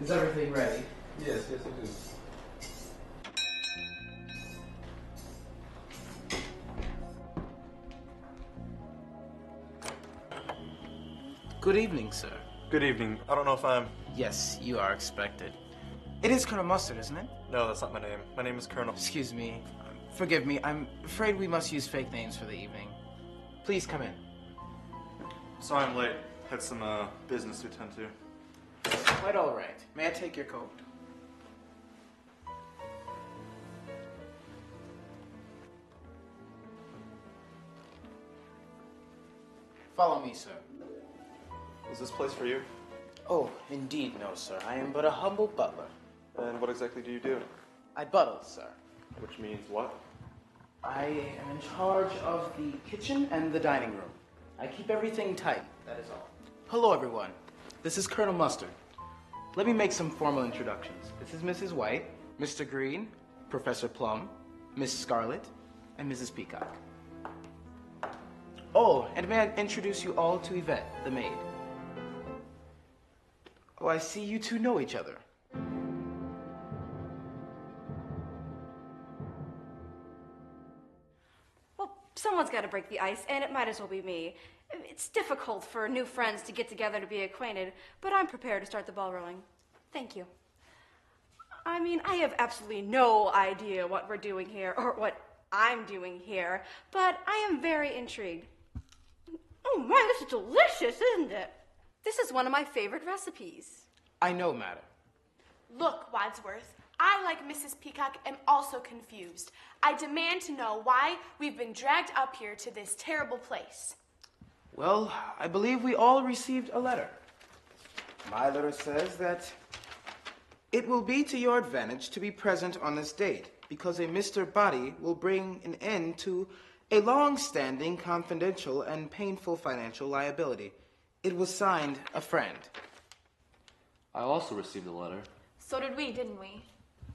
Is everything ready? Yes, it is. Good evening, sir. Good evening. I don't know if I'm... Yes, you are expected. It is Colonel Mustard, isn't it? No, that's not my name. My name is Colonel... Excuse me. Forgive me. I'm afraid we must use fake names for the evening. Please come in. Sorry I'm late. Had some business to attend to. Quite all right. May I take your coat? Follow me, sir. Is this place for you? Oh, indeed no, sir. I am but a humble butler. And what exactly do you do? I buttle, sir. Which means what? I am in charge of the kitchen and the dining room. I keep everything tight, that is all. Hello, everyone. This is Colonel Mustard. Let me make some formal introductions. This is Mrs. White, Mr. Green, Professor Plum, Miss Scarlet, and Mrs. Peacock. Oh, and may I introduce you all to Yvette, the maid. Oh, I see you two know each other. Well, someone's got to break the ice, and it might as well be me. It's difficult for new friends to get together to be acquainted, but I'm prepared to start the ball rolling. Thank you. I mean, I have absolutely no idea what we're doing here, or what I'm doing here, but I am very intrigued. Oh my, this is delicious, isn't it? This is one of my favorite recipes. I know, madam. Look, Wadsworth, I, like Mrs. Peacock, am also confused. I demand to know why we've been dragged up here to this terrible place. Well, I believe we all received a letter. My letter says that it will be to your advantage to be present on this date, because a Mr. Body will bring an end to a long-standing, confidential, and painful financial liability. It was signed, a friend. I also received a letter. So did we, didn't we?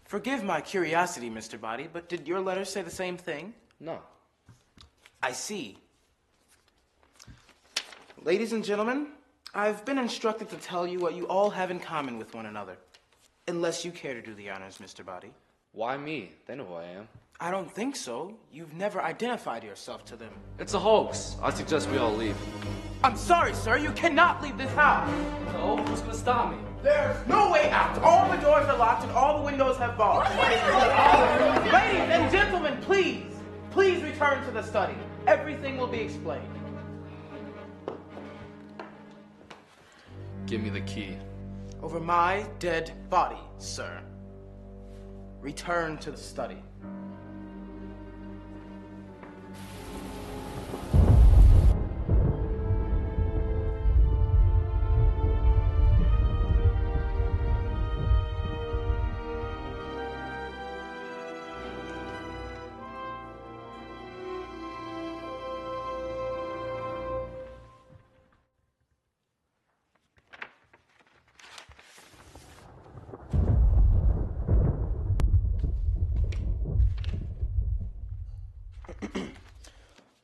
Forgive my curiosity, Mr. Body, but did your letter say the same thing? No. I see. Ladies and gentlemen, I've been instructed to tell you what you all have in common with one another. Unless you care to do the honors, Mr. Body. Why me? They know who I am. I don't think so. You've never identified yourself to them. It's a hoax. I suggest we all leave. I'm sorry, sir. You cannot leave this house. No, who's gonna stop me? There's no way out. All the doors are locked and all the windows have bars. Ladies and gentlemen, please. Please return to the study. Everything will be explained. Give me the key. Over my dead body, sir. Return to the study.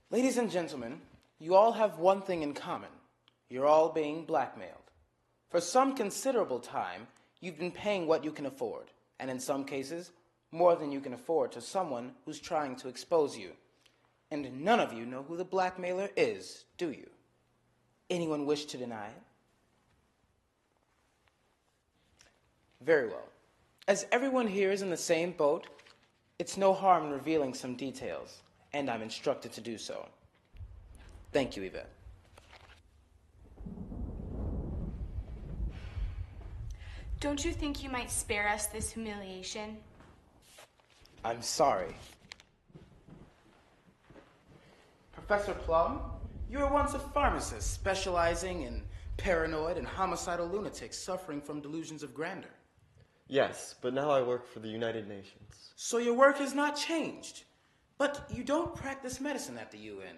Ladies and gentlemen, you all have one thing in common. You're all being blackmailed. For some considerable time, you've been paying what you can afford, and in some cases, more than you can afford to someone who's trying to expose you. And none of you know who the blackmailer is, do you? Anyone wish to deny it? Very well. As everyone here is in the same boat, it's no harm in revealing some details. And I'm instructed to do so. Thank you, Yvette. Don't you think you might spare us this humiliation? I'm sorry. Professor Plum, you were once a pharmacist specializing in paranoid and homicidal lunatics suffering from delusions of grandeur. Yes, but now I work for the United Nations. So your work has not changed. But you don't practice medicine at the UN.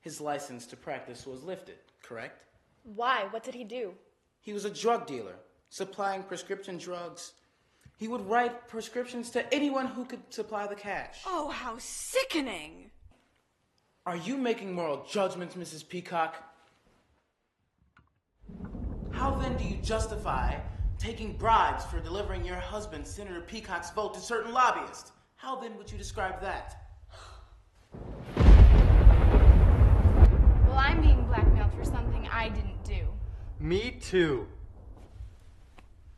His license to practice was lifted, correct? Why? What did he do? He was a drug dealer, supplying prescription drugs. He would write prescriptions to anyone who could supply the cash. Oh, how sickening! Are you making moral judgments, Mrs. Peacock? How then do you justify taking bribes for delivering your husband, Senator Peacock's vote to certain lobbyists. How then would you describe that? Well, I'm being blackmailed for something I didn't do. Me too.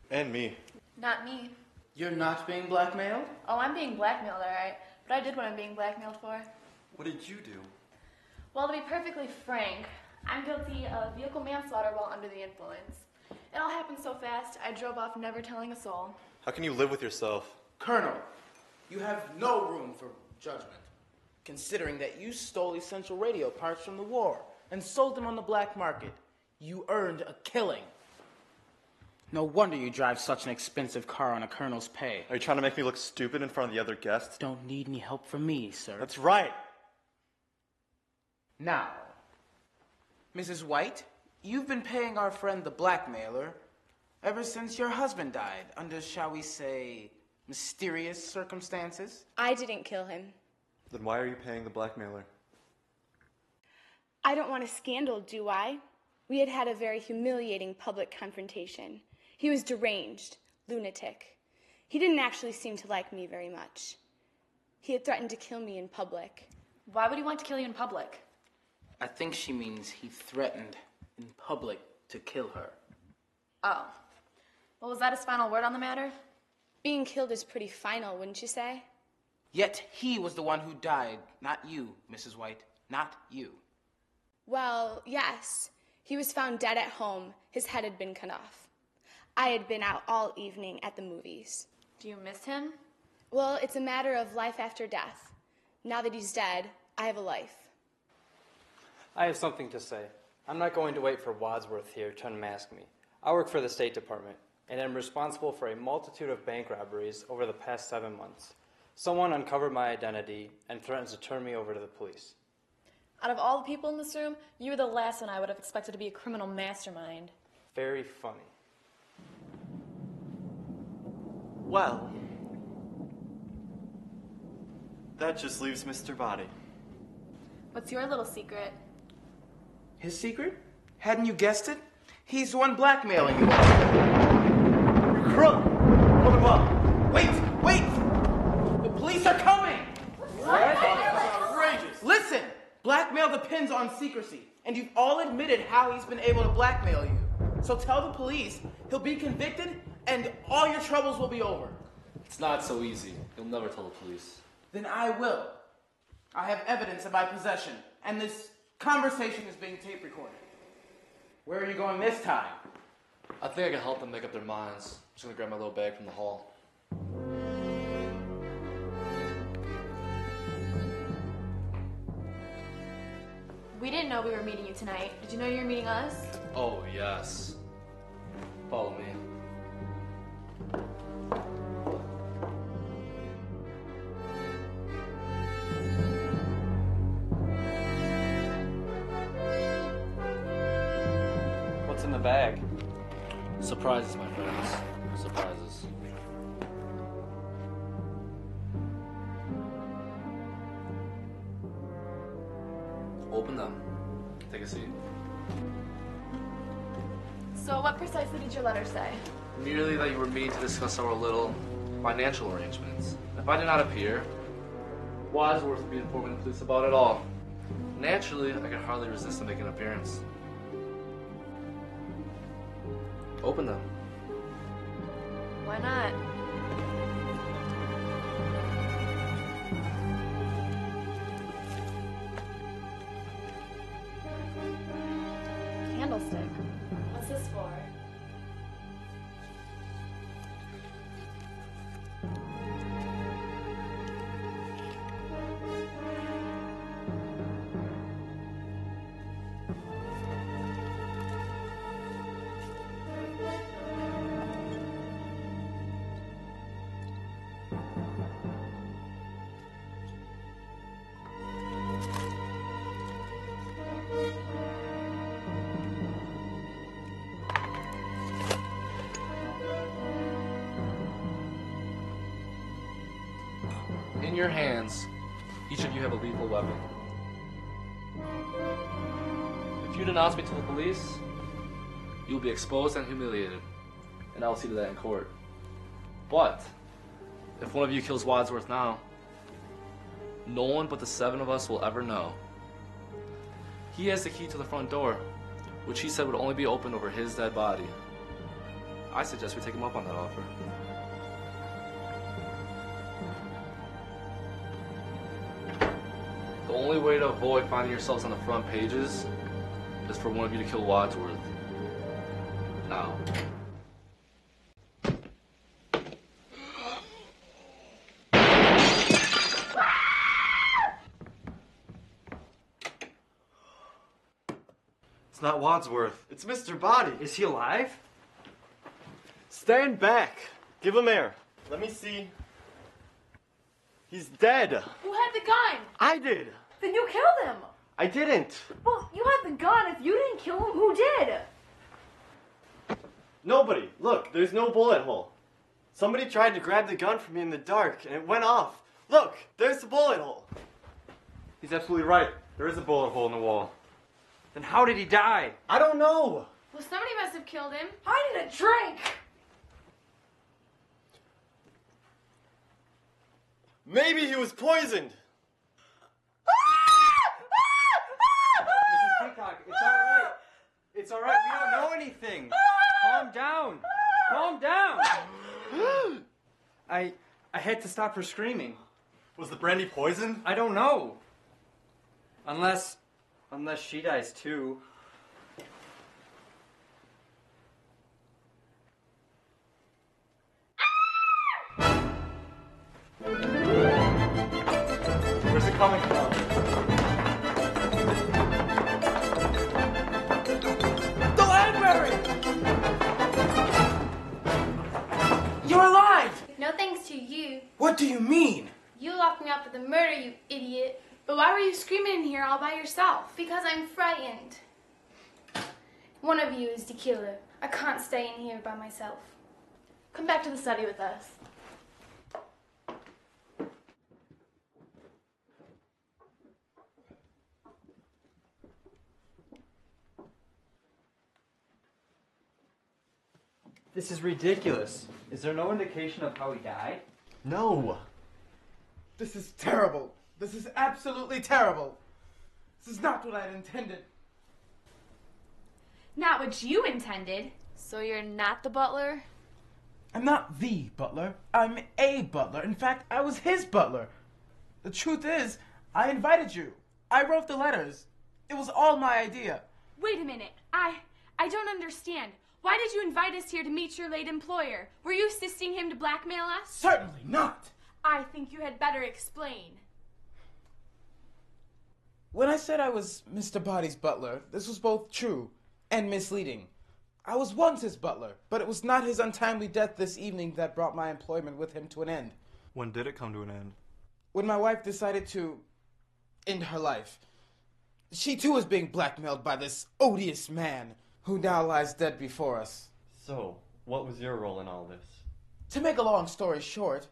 And me. Not me. You're not being blackmailed? Oh, I'm being blackmailed, alright. But I did what I'm being blackmailed for. What did you do? Well, to be perfectly frank, I'm guilty of vehicle manslaughter while under the influence. It all happened so fast, I drove off never telling a soul. How can you live with yourself? Colonel, you have no room for judgment, considering that you stole essential radio parts from the war and sold them on the black market. You earned a killing. No wonder you drive such an expensive car on a colonel's pay. Are you trying to make me look stupid in front of the other guests? Don't need any help from me, sir. That's right. Now, Mrs. White, you've been paying our friend the blackmailer ever since your husband died, under, shall we say, mysterious circumstances. I didn't kill him. Then why are you paying the blackmailer? I don't want a scandal, do I? We had a very humiliating public confrontation. He was deranged, lunatic. He didn't actually seem to like me very much. He had threatened to kill me in public. Why would he want to kill you in public? I think she means he threatened in public to kill her. Oh. Well, was that his final word on the matter? Being killed is pretty final, wouldn't you say? Yet he was the one who died, not you, Mrs. White, not you. Well, yes. He was found dead at home. His head had been cut off. I had been out all evening at the movies. Do you miss him? Well, it's a matter of life after death. Now that he's dead, I have a life. I have something to say. I'm not going to wait for Wadsworth here to unmask me. I work for the State Department, and am responsible for a multitude of bank robberies over the past 7 months. Someone uncovered my identity and threatens to turn me over to the police. Out of all the people in this room, you were the last one I would have expected to be a criminal mastermind. Very funny. Well, that just leaves Mr. Body. What's your little secret? His secret? Hadn't you guessed it? He's the one blackmailing you. You crook! Hold him up! Wait! The police are coming! Outrageous! Listen! Blackmail depends on secrecy, and you've all admitted how he's been able to blackmail you. So tell the police he'll be convicted, and all your troubles will be over. It's not so easy. You'll never tell the police. Then I will. I have evidence in my possession, and this conversation is being tape recorded. Where are you going this time? I think I can help them make up their minds. I'm just gonna grab my little bag from the hall. We didn't know we were meeting you tonight. Did you know you were meeting us? Oh, yes. Follow me. What's in the bag? Surprises, my friends. Surprises. Open them. Take a seat. So what precisely did your letter say? Merely that you were meeting to discuss our little financial arrangements. If I did not appear, Wadsworth would be informing the police about it all. Naturally, I could hardly resist to make an appearance. Open them. Why not? Candlestick. What's this for? In your hands, each of you have a lethal weapon. If you denounce me to the police, you will be exposed and humiliated. and I'll see to that in court. But if one of you kills Wadsworth now, no one but the 7 of us will ever know. He has the key to the front door, which he said would only be opened over his dead body. I suggest we take him up on that offer. The only way to avoid finding yourselves on the front pages is for one of you to kill Wadsworth. Now. It's not Wadsworth. It's Mr. Body. Is he alive? Stand back. Give him air. Let me see. He's dead. Who had the gun? I did. Then you killed him. I didn't. Well, you had the gun. If you didn't kill him, who did? Nobody. Look, there's no bullet hole. Somebody tried to grab the gun from me in the dark, and it went off. Look, there's the bullet hole. He's absolutely right. There is a bullet hole in the wall. Then how did he die? I don't know. Well, somebody must have killed him. I need a drink. Maybe he was poisoned. Mrs. Peacock, it's all right. It's all right. We don't know anything. Calm down. Calm down. I had to stop her screaming. Was the brandy poisoned? I don't know. Unless she dies too. Where's it coming from? The library! You're alive! No thanks to you. What do you mean? You locked me up for the murder, you idiot. But why were you screaming in here all by yourself? Because I'm frightened. One of you is the killer. I can't stay in here by myself. Come back to the study with us. This is ridiculous. Is there no indication of how he died? No. This is terrible. This is absolutely terrible. This is not what I had intended. Not what you intended. So you're not the butler? I'm not the butler. I'm a butler. In fact, I was his butler. The truth is, I invited you. I wrote the letters. It was all my idea. Wait a minute. I don't understand. Why did you invite us here to meet your late employer? Were you assisting him to blackmail us? Certainly not. I think you had better explain. When I said I was Mr. Body's butler, this was both true and misleading. I was once his butler, but it was not his untimely death this evening that brought my employment with him to an end. When did it come to an end? When my wife decided to end her life. She too is being blackmailed by this odious man who now lies dead before us. So, what was your role in all this? To make a long story short,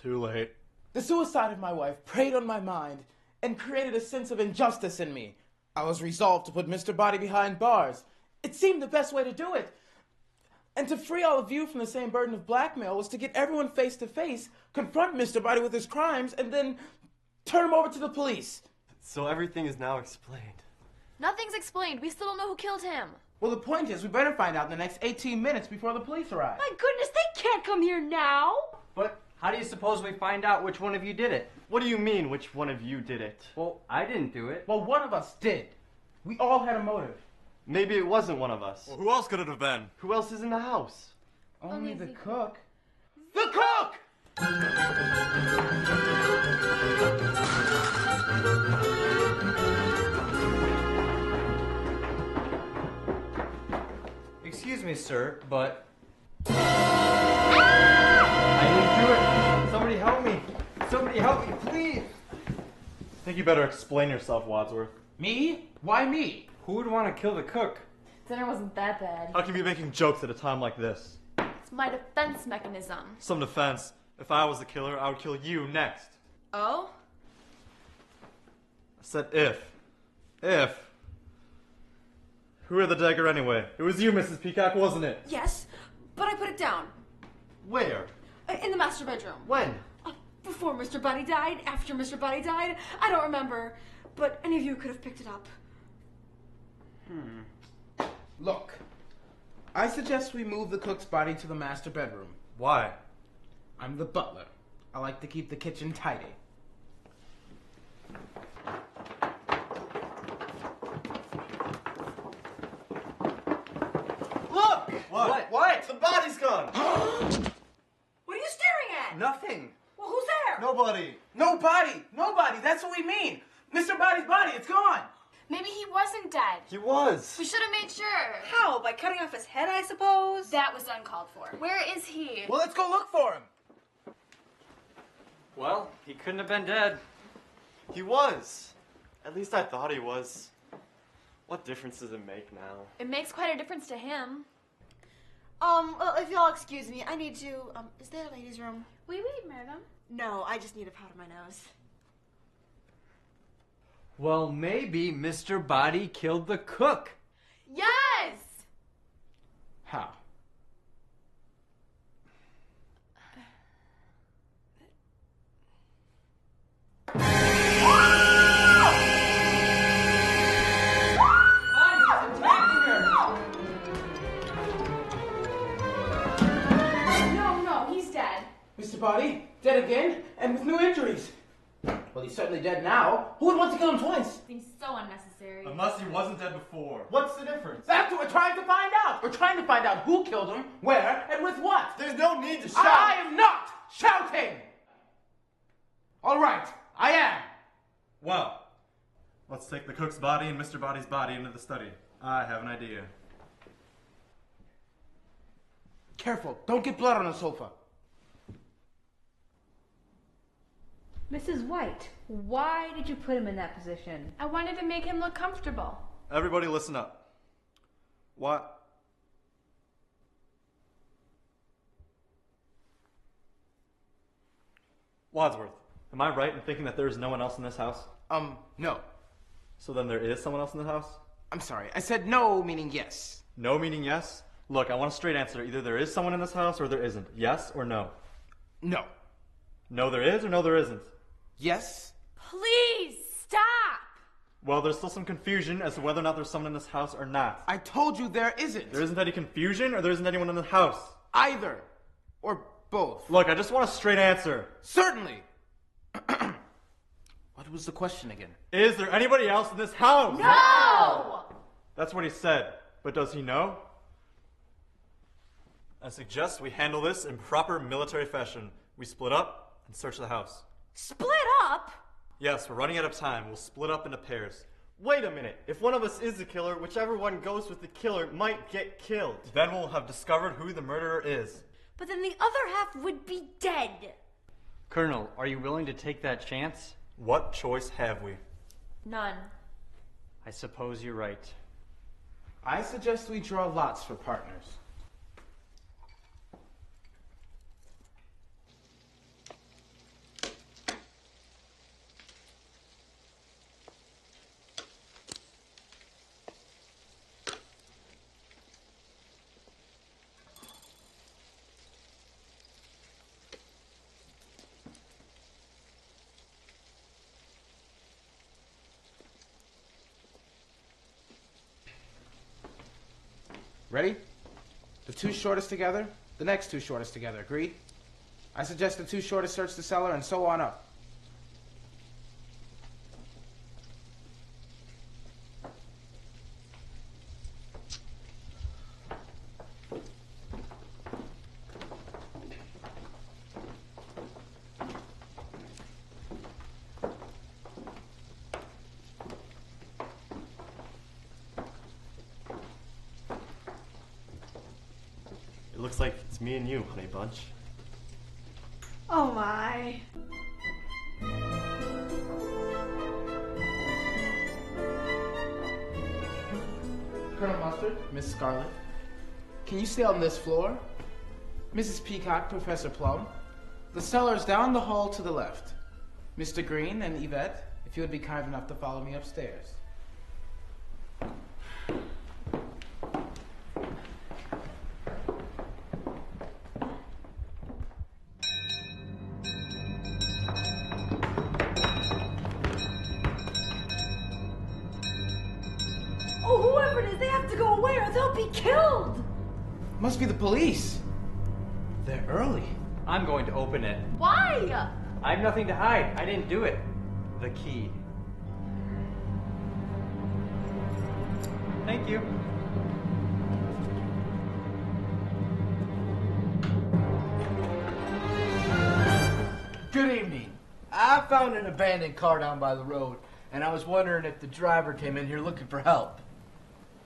Too late. the suicide of my wife preyed on my mind and created a sense of injustice in me. I was resolved to put Mr. Body behind bars. It seemed the best way to do it. And to free all of you from the same burden of blackmail was to get everyone face to face, confront Mr. Body with his crimes, and then turn him over to the police. So everything is now explained. Nothing's explained. We still don't know who killed him. Well, the point is, we better find out in the next 18 minutes before the police arrive. My goodness, they can't come here now. But how do you suppose we find out which one of you did it? What do you mean, which one of you did it? Well, I didn't do it. Well, one of us did. We all had a motive. Maybe it wasn't one of us. Well, who else could it have been? Who else is in the house? Only the cook. The cook! Excuse me, sir, but I didn't do it. Somebody help me. Somebody help me, please. I think you better explain yourself, Wadsworth. Me? Why me? Who would want to kill the cook? Dinner wasn't that bad. How can you be making jokes at a time like this? It's my defense mechanism. Some defense. If I was the killer, I would kill you next. Oh? I said if. If. Who had the dagger anyway? It was you, Mrs. Peacock, wasn't it? Yes, but I put it down. Where? In the master bedroom. When? Before Mr. Buddy died, after Mr. Buddy died, I don't remember. But any of you could have picked it up. Look, I suggest we move the cook's body to the master bedroom. Why? I'm the butler. I like to keep the kitchen tidy. Look! What? The body's gone! What are you staring at? Nothing. Well, who's there? Nobody! No body! Nobody! That's what we mean! Mr. Body's body, it's gone! Maybe he wasn't dead. He was! We should have made sure. How? By cutting off his head, I suppose? That was uncalled for. Where is he? Well, let's go look for him! Well, he couldn't have been dead. He was! At least I thought he was. What difference does it make now? It makes quite a difference to him. Well, if y'all excuse me, I need to, is there a ladies' room? Oui, madam. No, I just need a powder my nose. Well, maybe Mr. Body killed the cook. Yes! How? No, he's dead. Mr. Body, dead again, and with new injuries. Well, he's certainly dead now. Who would want to kill him twice? Seems so unnecessary. Unless he wasn't dead before. What's the difference? That's what we're trying to find out. We're trying to find out who killed him, where, and with what. There's no need to shout! I am not shouting! All right, I am. Well, let's take the cook's body and Mr. Body's body into the study. I have an idea. Careful, don't get blood on the sofa. Mrs. White, why did you put him in that position? I wanted to make him look comfortable. Everybody listen up. What? Wadsworth, am I right in thinking that there is no one else in this house? No. So then there is someone else in the house? I'm sorry, I said no, meaning yes. No meaning yes? Look, I want a straight answer. Either there is someone in this house or there isn't. Yes or no? No. No there is or no there isn't? Yes? Please, stop! Well, there's still some confusion as to whether or not there's someone in this house or not. I told you there isn't. There isn't any confusion or there isn't anyone in the house? Either. Or both. Look, I just want a straight answer. Certainly. What was the question again? Is there anybody else in this house? No! That's what he said. But does he know? I suggest we handle this in proper military fashion. We split up and search the house. Split up? Yes, we're running out of time. We'll split up into pairs. Wait a minute. If one of us is the killer, whichever one goes with the killer might get killed. Then we'll have discovered who the murderer is. But then the other half would be dead. Colonel, are you willing to take that chance? What choice have we? None. I suppose you're right. I suggest we draw lots for partners. Ready? The two shortest together, the next two shortest together. Agreed? I suggest the two shortest search the cellar and so on up. It looks like it's me and you, honey bunch. Oh my. Colonel Mustard, Miss Scarlet, can you stay on this floor? Mrs. Peacock, Professor Plum, the cellar's down the hall to the left. Mr. Green and Yvette, if you would be kind enough to follow me upstairs. they'll be killed! Must be the police. They're early. I'm going to open it. Why? I have nothing to hide. I didn't do it. The key. Thank you. Good evening. I found an abandoned car down by the road, and I was wondering if the driver came in here looking for help.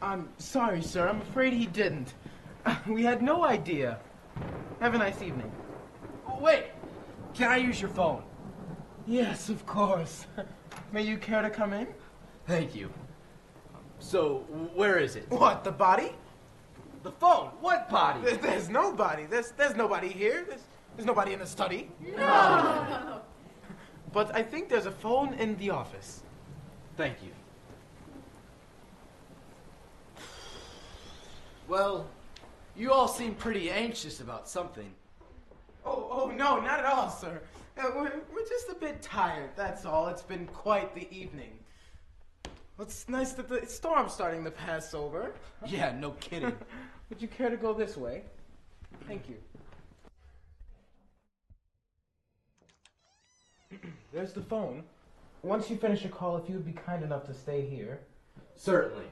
I'm sorry, sir. I'm afraid he didn't. We had no idea. Have a nice evening. Oh, wait, can I use your phone? Yes, of course. May you care to come in? Thank you. So, where is it? What, the body? The phone? What body? There's nobody. There's nobody here. There's nobody in the study. No! But I think there's a phone in the office. Thank you. Well, you all seem pretty anxious about something. Oh, no, not at all, sir. We're just a bit tired, that's all. It's been quite the evening. Well, it's nice that the storm's starting to pass over. Yeah, no kidding. Would you care to go this way? Thank you. There's the phone. Once you finish your call, if you would be kind enough to stay here. Certainly.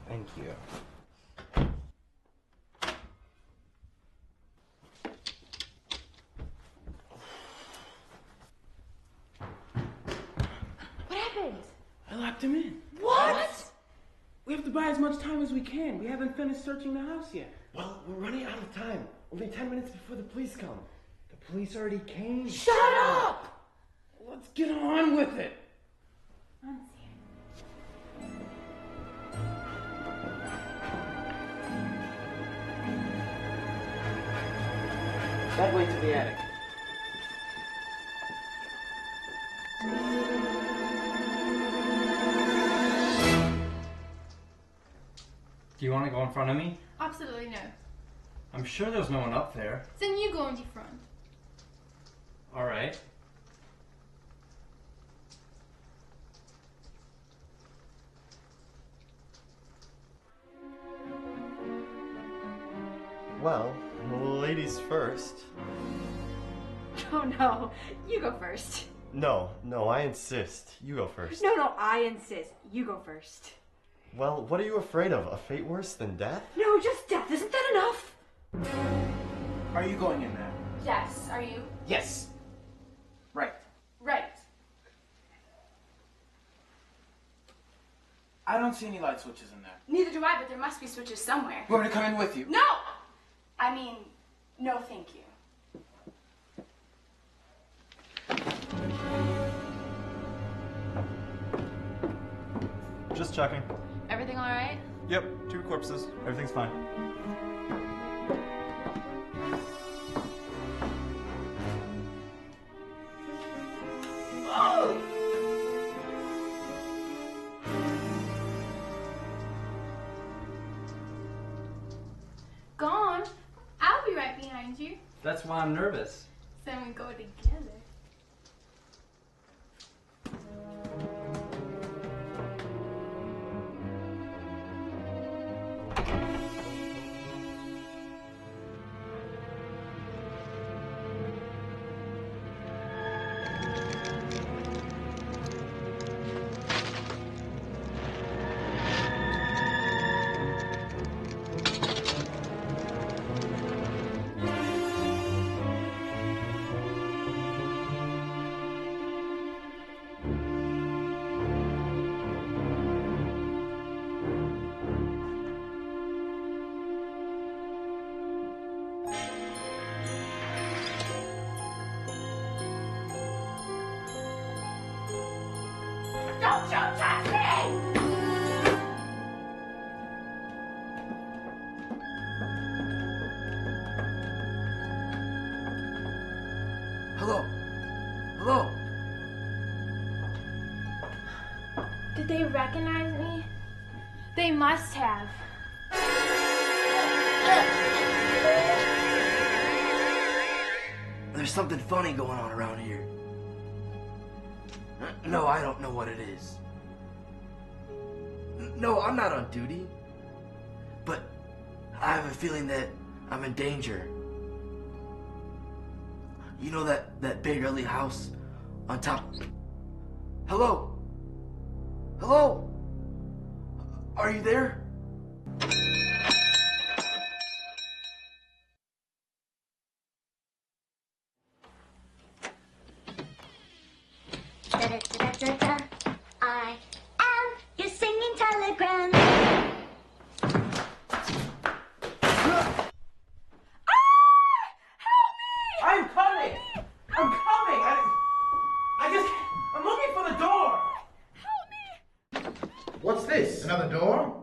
Thank you. What happened? I locked him in. What? We have to buy as much time as we can. We haven't finished searching the house yet. Well, we're running out of time. Only 10 minutes before the police come. The police already came. Shut up! Let's get on with it. That way to the attic. Do you want to go in front of me? Absolutely no. I'm sure there's no one up there. Then you go into front. All right. Well, ladies first. Oh no, you go first. No, I insist. You go first. No, I insist. You go first. Well, what are you afraid of? A fate worse than death? No, just death. Isn't that enough? Are you going in there? Yes, are you? Yes. Right. Right. I don't see any light switches in there. Neither do I, but there must be switches somewhere. You want me to come in with you? No! I mean, no thank you. Just checking. Everything all right? Yep, 2 corpses. Everything's fine. Gone. I'll be right behind you. That's why I'm nervous. Then we go together. Don't you touch me! Hello? Hello? Did they recognize me? They must have. There's something funny going on around here. No, I don't know what it is. No, I'm not on duty. but I have a feeling that I'm in danger. You know that big ugly house on top? Hello? Hello? Are you there? I am your singing telegram. I'm coming! I'm coming! I'm looking for the door! Help me! What's this? Another door?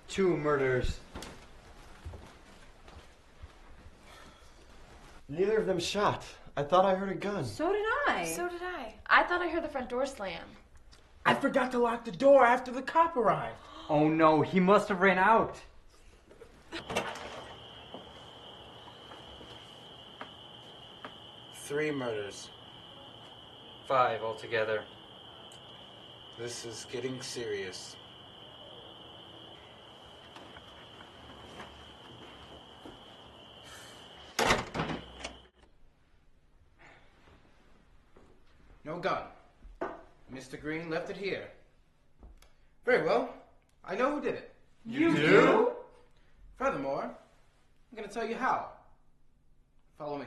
Two murders. Neither of them shot. I thought I heard a gun. So did I. So did I. I thought I heard the front door slam. I forgot to lock the door after the cop arrived. Oh no, he must have ran out. 3 murders. 5 altogether. This is getting serious. No gun. Mr. Green left it here. Very well. I know who did it. You do? Furthermore, I'm going to tell you how. Follow me.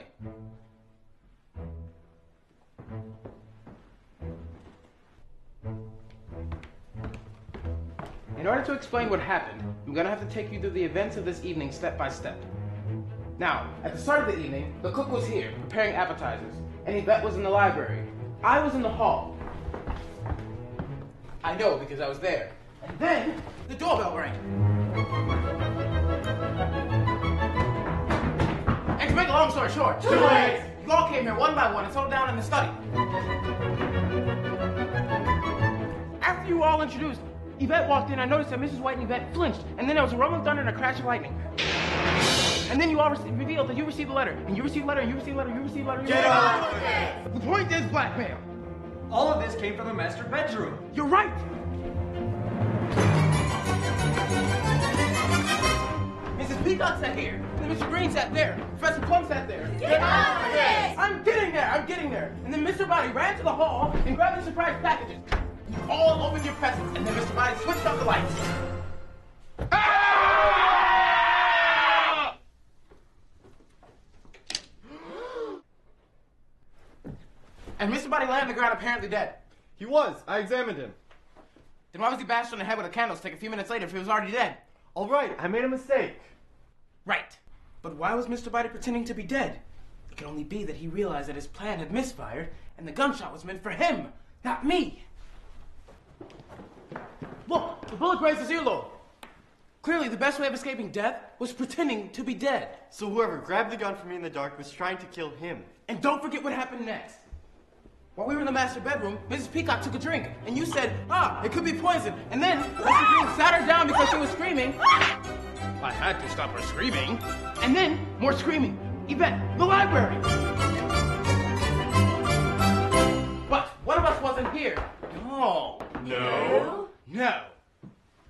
In order to explain what happened, I'm going to have to take you through the events of this evening step by step. Now, at the start of the evening, the cook was here, preparing appetizers, and Yvette was in the library. I was in the hall. I know because I was there. And then, the doorbell rang. And to make a long story short, Too late! You all came here one by one and settled down in the study. After you were all introduced, Yvette walked in. I noticed that Mrs. White and Yvette flinched, and then there was a rumble of thunder and a crash of lightning. And then you all revealed that you received a letter, and you received a letter, and you received a letter, and you received a letter. Get on with it! The point is blackmail. All of this came from the master bedroom. You're right. Mrs. Peacock sat here, and then Mr. Green sat there, Professor Plum sat there. Get on with it! I'm getting there. And then Mr. Body ran to the hall and grabbed the surprise packages. You all opened your presents, and then Mr. Body switched off the lights. And Mr. Body lay on the ground apparently dead. He was. I examined him. Then why was he bashed on the head with a candlestick a few minutes later if he was already dead? All right, I made a mistake. Right. But why was Mr. Body pretending to be dead? It could only be that he realized that his plan had misfired and the gunshot was meant for him, not me. Look, the bullet grazed his earlobe. Clearly, the best way of escaping death was pretending to be dead. So whoever grabbed the gun from me in the dark was trying to kill him. And don't forget what happened next. While we were in the master bedroom, Mrs. Peacock took a drink, and you said, it could be poison. And then Mr. Green sat her down because she was screaming. I had to stop her screaming. And then, more screaming. Yvette, the library. But one of us wasn't here. No. No? No.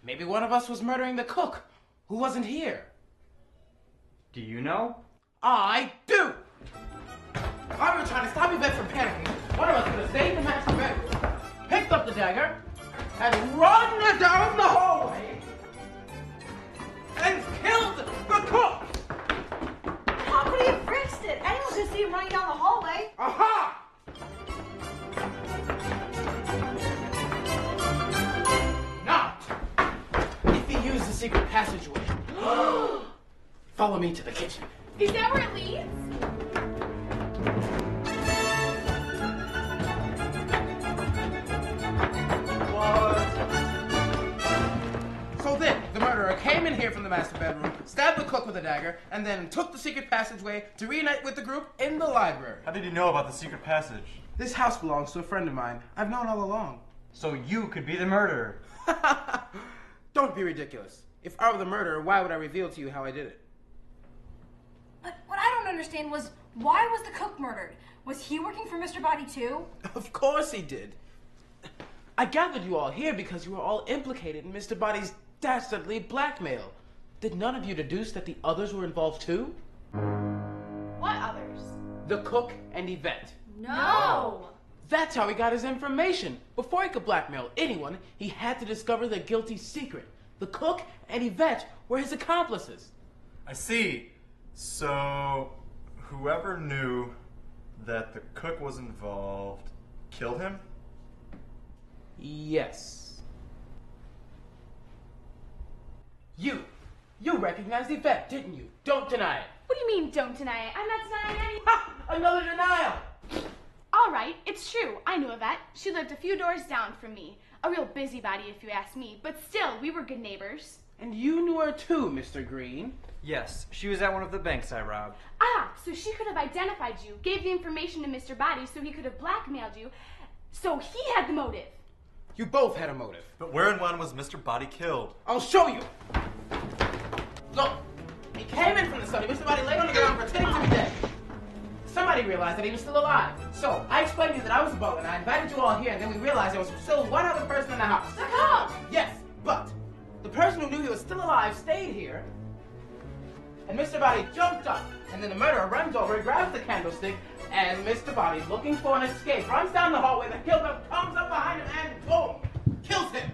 Maybe one of us was murdering the cook, who wasn't here. Do you know? I do. I was trying to stop Yvette from panicking. One of us could have stayed in the master bedroom, picked up the dagger, and run down the hallway, and killed the cook! How could he have fixed it? Anyone could see him running down the hallway. Aha! Not if he used the secret passageway. Follow me to the kitchen. Is that where it leads? So then, the murderer came in here from the master bedroom, stabbed the cook with a dagger, and then took the secret passageway to reunite with the group in the library. How did you know about the secret passage? This house belongs to a friend of mine. I've known all along. So you could be the murderer. Don't be ridiculous. If I were the murderer, why would I reveal to you how I did it? But what I don't understand was, why was the cook murdered? Was he working for Mr. Body too? Of course he did. I gathered you all here because you were all implicated in Mr. Body's dastardly blackmail. Did none of you deduce that the others were involved too? What others? The cook and Yvette. No! That's how he got his information. Before he could blackmail anyone, he had to discover the guilty secret. The cook and Yvette were his accomplices. I see. So, whoever knew that the cook was involved killed him? Yes. You recognized Yvette, didn't you? Don't deny it. What do you mean, don't deny it? I'm not denying anything. Ha! Another denial! All right, it's true. I knew Yvette. She lived a few doors down from me. A real busybody, if you ask me. But still, we were good neighbors. And you knew her too, Mr. Green. Yes, she was at one of the banks I robbed. Ah, so she could have identified you, gave the information to Mr. Body so he could have blackmailed you. So he had the motive. You both had a motive. But where and when was Mr. Body killed? I'll show you. Look, he came in from the study. Mr. Body laid on the ground pretending to be dead. Somebody realized that he was still alive. So I explained to you that I was the butler, and I invited you all here, and then we realized there was still one other person in the house. The cook! Yes, but the person who knew he was still alive stayed here, and Mr. Body jumped up, and then the murderer runs over, grabs the candlestick, and Mr. Body, looking for an escape, runs down the hallway, the killer comes up behind him, and boom, kills him.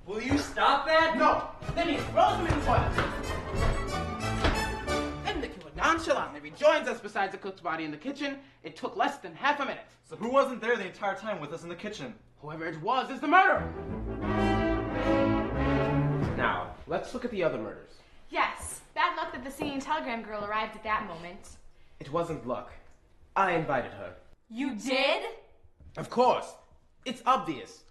Will you stop that? No. Then he throws him in the toilet. Then the killer nonchalantly rejoins us beside the cook's body in the kitchen. It took less than half a minute. So who wasn't there the entire time with us in the kitchen? Whoever it was is the murderer. Now, let's look at the other murders. Yes, bad luck that the singing telegram girl arrived at that moment. It wasn't luck. I invited her. You did? Of course. It's obvious.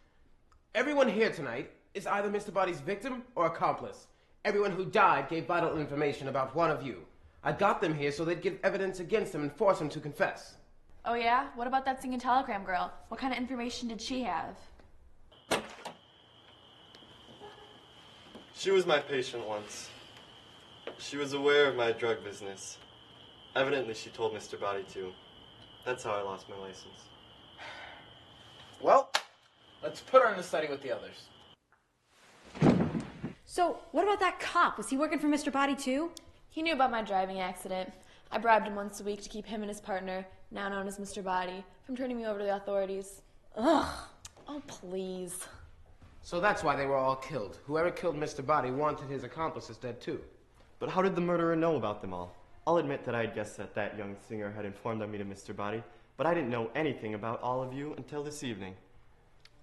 Everyone here tonight is either Mr. Body's victim or accomplice. Everyone who died gave vital information about one of you. I got them here so they'd give evidence against him and force him to confess. Oh yeah? What about that singing telegram girl? What kind of information did she have? She was my patient once. She was aware of my drug business. Evidently, she told Mr. Body too. That's how I lost my license. Well, let's put her in the study with the others. So, what about that cop? Was he working for Mr. Body too? He knew about my driving accident. I bribed him once a week to keep him and his partner, now known as Mr. Body, from turning me over to the authorities. Ugh. Oh, please. So that's why they were all killed. Whoever killed Mr. Body wanted his accomplices dead too. But how did the murderer know about them all? I'll admit that I had guessed that that young singer had informed on me to Mr. Body, but I didn't know anything about all of you until this evening.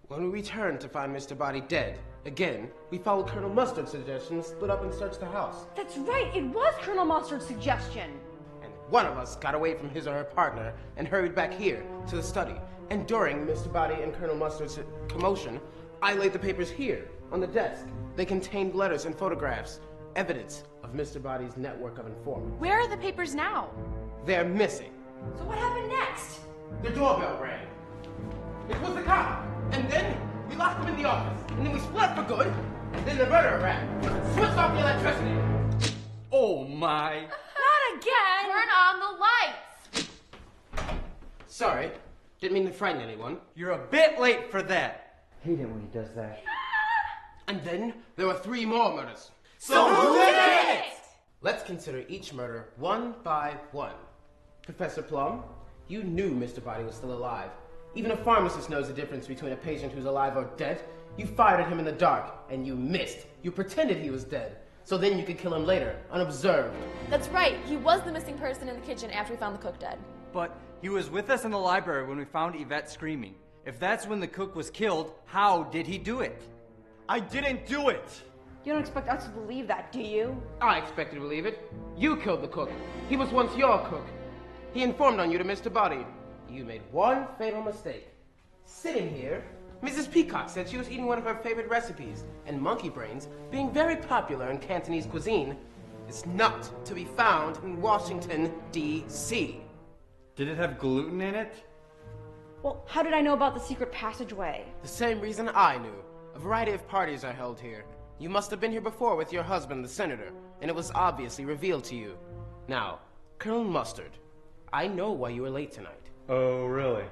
When we returned to find Mr. Body dead, again, we followed Colonel Mustard's suggestion, split up and searched the house. That's right, it was Colonel Mustard's suggestion. And one of us got away from his or her partner and hurried back here to the study. And during Mr. Body and Colonel Mustard's commotion, I laid the papers here on the desk. They contained letters and photographs, evidence of Mr. Body's network of informants. Where are the papers now? They're missing. So what happened next? The doorbell rang. It was the cop. And then we locked him in the office. And then we split for good. And then the murderer ran. Switched off the electricity. Oh my. Not again! Turn on the lights! Sorry. Didn't mean to frighten anyone. You're a bit late for that. Hate it when he does that. And then there were 3 more murders. So who did it? Let's consider each murder one by one. Professor Plum, you knew Mr. Body was still alive. Even a pharmacist knows the difference between a patient who's alive or dead. You fired at him in the dark, and you missed. You pretended he was dead, so then you could kill him later, unobserved. That's right, he was the missing person in the kitchen after we found the cook dead. But he was with us in the library when we found Yvette screaming. If that's when the cook was killed, how did he do it? I didn't do it. You don't expect us to believe that, do you? I expect you to believe it. You killed the cook. He was once your cook. He informed on you to Mr. Body. You made one fatal mistake. Sitting here, Mrs. Peacock said she was eating one of her favorite recipes, and monkey brains, being very popular in Cantonese cuisine, is not to be found in Washington, D.C. Did it have gluten in it? Well, how did I know about the secret passageway? The same reason I knew. A variety of parties are held here. You must have been here before with your husband, the senator, and it was obviously revealed to you. Now, Colonel Mustard, I know why you were late tonight. Oh, really?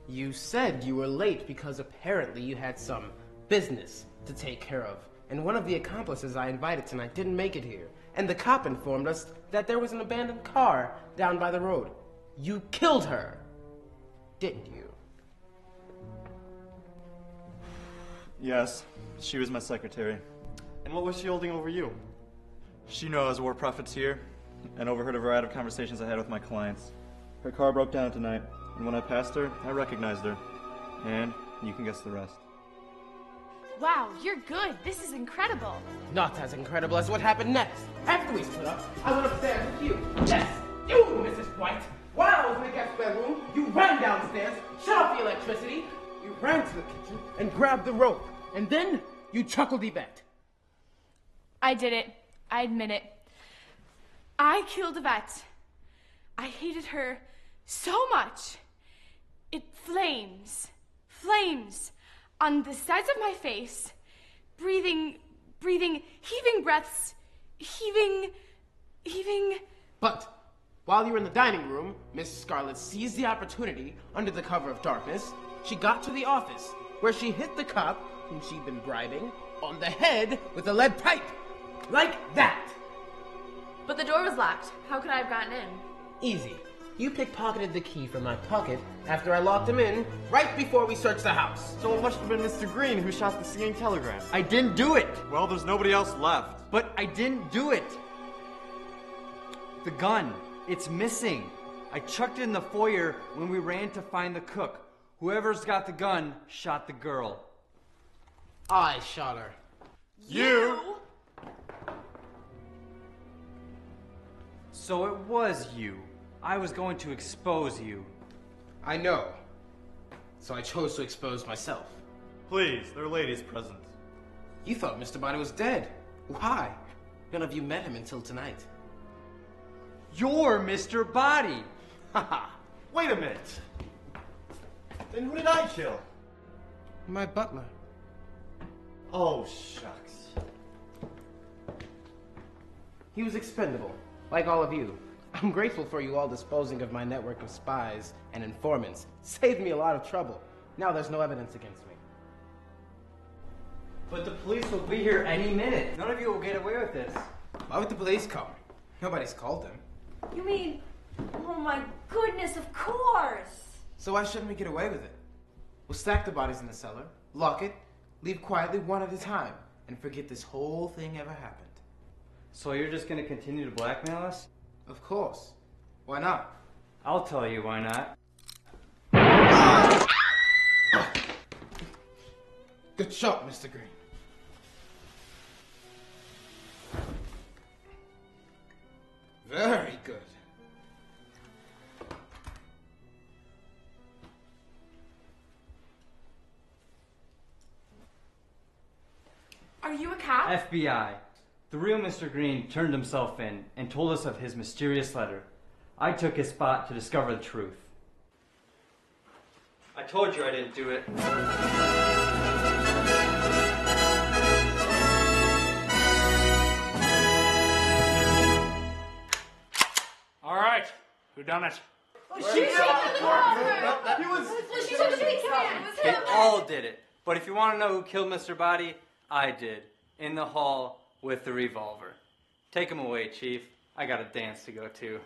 You said you were late because apparently you had some business to take care of, and one of the accomplices I invited tonight didn't make it here, and the cop informed us that there was an abandoned car down by the road. You killed her, didn't you? Yes, she was my secretary. And what was she holding over you? She knew I was a war profiteer and overheard a variety of conversations I had with my clients. Her car broke down tonight, and when I passed her, I recognized her. And you can guess the rest. Wow, you're good. This is incredible. Not as incredible as what happened next. After we split up, I went upstairs with you. Yes, you, Mrs. White. While I was in the guest bedroom, you ran downstairs, shut off the electricity, you ran to the kitchen and grabbed the rope. And then you chuckled Yvette. I did it. I admit it. I killed Yvette. I hated her so much. It flames on the sides of my face, breathing, heaving breaths, heaving. But while you were in the dining room, Miss Scarlet seized the opportunity under the cover of darkness. She got to the office, where she hit the cop, whom she'd been bribing, on the head with a lead pipe. Like that. But the door was locked. How could I have gotten in? Easy. You pickpocketed the key from my pocket after I locked him in right before we searched the house. So it must have been Mr. Green who shot the singing telegram. I didn't do it! Well, there's nobody else left. But I didn't do it! The gun, it's missing. I chucked it in the foyer when we ran to find the cook. Whoever's got the gun shot the girl. I shot her. You? So it was you. I was going to expose you. I know. So I chose to expose myself. Please, there are ladies present. You thought Mr. Body was dead. Why? None of you met him until tonight. You're Mr. Body! Haha. Wait a minute. Then who did I kill? My butler. Oh, shucks. He was expendable, like all of you. I'm grateful for you all disposing of my network of spies and informants. Saved me a lot of trouble. Now there's no evidence against me. But the police will be here any minute. None of you will get away with this. Why would the police come? Nobody's called them. You mean, oh my goodness, of course. So why shouldn't we get away with it? We'll stack the bodies in the cellar, lock it, leave quietly one at a time, and forget this whole thing ever happened. So you're just gonna continue to blackmail us? Of course. Why not? I'll tell you why not. Good shot, Mr. Green. Very good. Are you a cop? FBI. The real Mr. Green turned himself in and told us of his mysterious letter. I took his spot to discover the truth. I told you I didn't do it. All right, who done it? They all did it. But if you want to know who killed Mr. Body, I did. In the hall with the revolver. Take him away, Chief. I got a dance to go to.